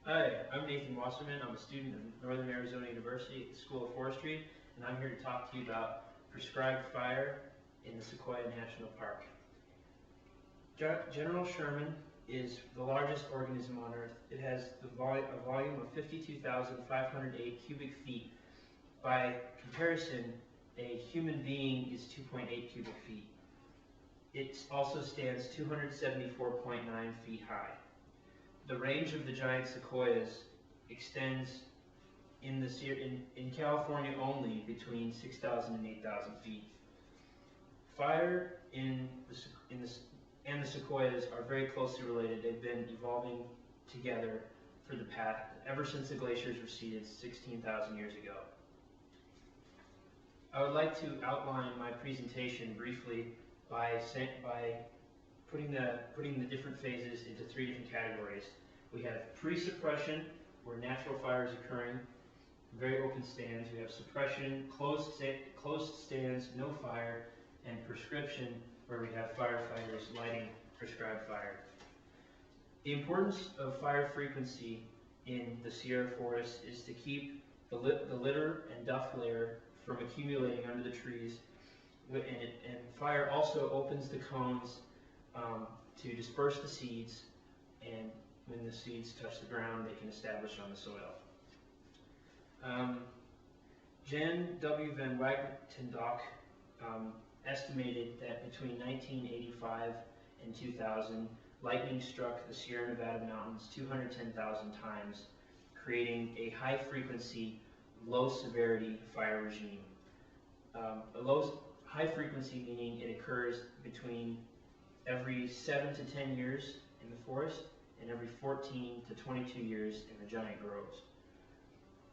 Hi, I'm Nathan Wasserman. I'm a student of Northern Arizona University at the School of Forestry, and I'm here to talk to you about prescribed fire in the Sequoia National Park. General Sherman is the largest organism on Earth. It has a volume of 52,508 cubic feet. By comparison, a human being is 2.8 cubic feet. It also stands 274.9 feet high. The range of the giant sequoias extends in California only between 6,000 and 8,000 feet. Fire and the sequoias are very closely related. They've been evolving together for the past, ever since the glaciers receded 16,000 years ago. I would like to outline my presentation briefly by putting the different phases into three different categories. We have pre-suppression, where natural fire is occurring, very open stands. We have suppression, closed stands, no fire, and prescription, where we have firefighters lighting prescribed fire. The importance of fire frequency in the Sierra forest is to keep the litter and duff layer from accumulating under the trees, and fire also opens the cones to disperse the seeds, and when the seeds touch the ground, they can establish on the soil. Jan W. van Wagtendock estimated that between 1985 and 2000, lightning struck the Sierra Nevada mountains 210,000 times, creating a high-frequency, low-severity fire regime. High frequency meaning it occurs between every 7 to 10 years in the forest and every 14 to 22 years in the giant groves.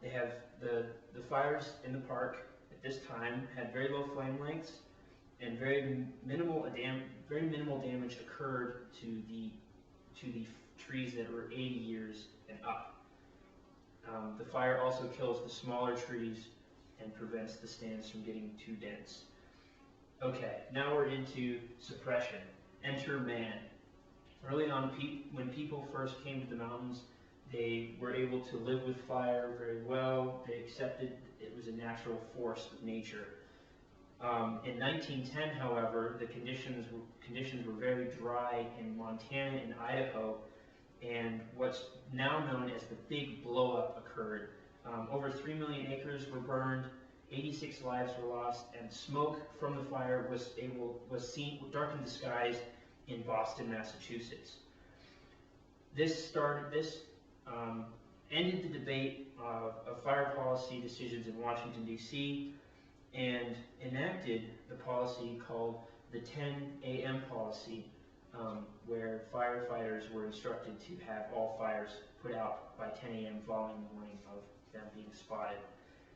They have the fires in the park at this time had very low flame lengths, and very minimal damage occurred to the trees that were 80 years and up. The fire also kills the smaller trees and prevents the stands from getting too dense. Okay, now we're into suppression. Enter man. Early on, when people first came to the mountains, they were able to live with fire very well. They accepted it was a natural force of nature. In 1910, however, the conditions were very dry in Montana and Idaho, and what's now known as the big blow-up occurred. Over 3 million acres were burned, 86 lives were lost, and smoke from the fire was seen, darkened the skies in Boston, Massachusetts. This ended the debate of fire policy decisions in Washington, D.C., and enacted the policy called the 10 a.m. policy, where firefighters were instructed to have all fires put out by 10 a.m. following the morning of them being spotted.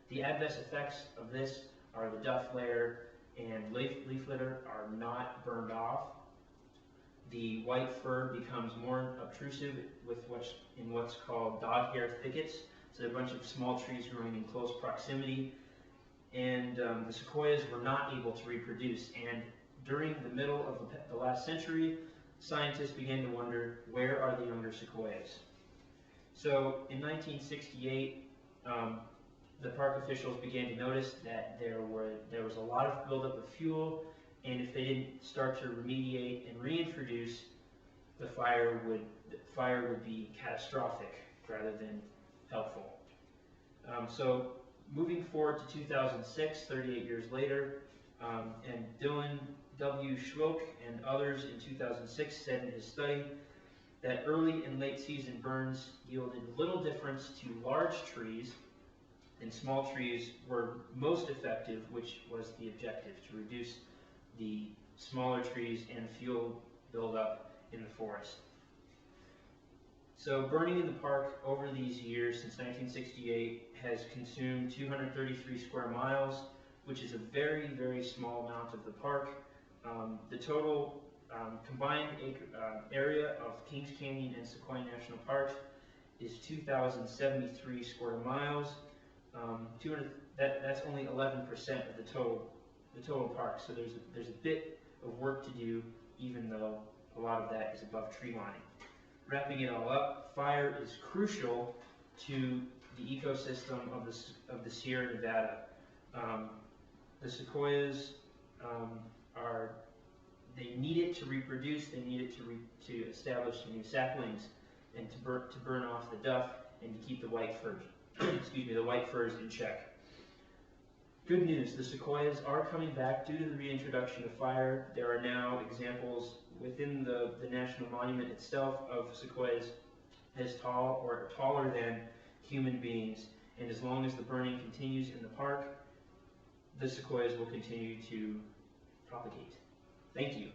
The adverse effects of this are the duff layer and leaf litter are not burned off. The white fir becomes more obtrusive with what's called dog hair thickets, so a bunch of small trees growing in close proximity. And the sequoias were not able to reproduce. And during the middle of the last century, scientists began to wonder, where are the younger sequoias? So in 1968, the park officials began to notice that there was a lot of buildup of fuel, and if they didn't start to remediate and reintroduce, the fire would be catastrophic rather than helpful. So moving forward to 2006, 38 years later, and Dylan W. Schwilk and others in 2006 said in his study that early and late season burns yielded little difference to large trees, and small trees were most effective, which was the objective, to reduce the smaller trees and fuel buildup in the forest. So burning in the park over these years since 1968 has consumed 233 square miles, which is a very, very small amount of the park. The total combined area of Kings Canyon and Sequoia National Parks is 2,073 square miles. That's only 11% of the total park. So there's a bit of work to do, even though a lot of that is above tree line. wrapping it all up, fire is crucial to the ecosystem of the Sierra Nevada. The sequoias they need it to reproduce, they need it to establish new saplings and to burn off the duff and to keep the white furs, the white firs in check. Good news, the sequoias are coming back due to the reintroduction of fire. There are now examples within the national monument itself of sequoias as tall or taller than human beings, and as long as the burning continues in the park, the sequoias will continue to propagate. Thank you.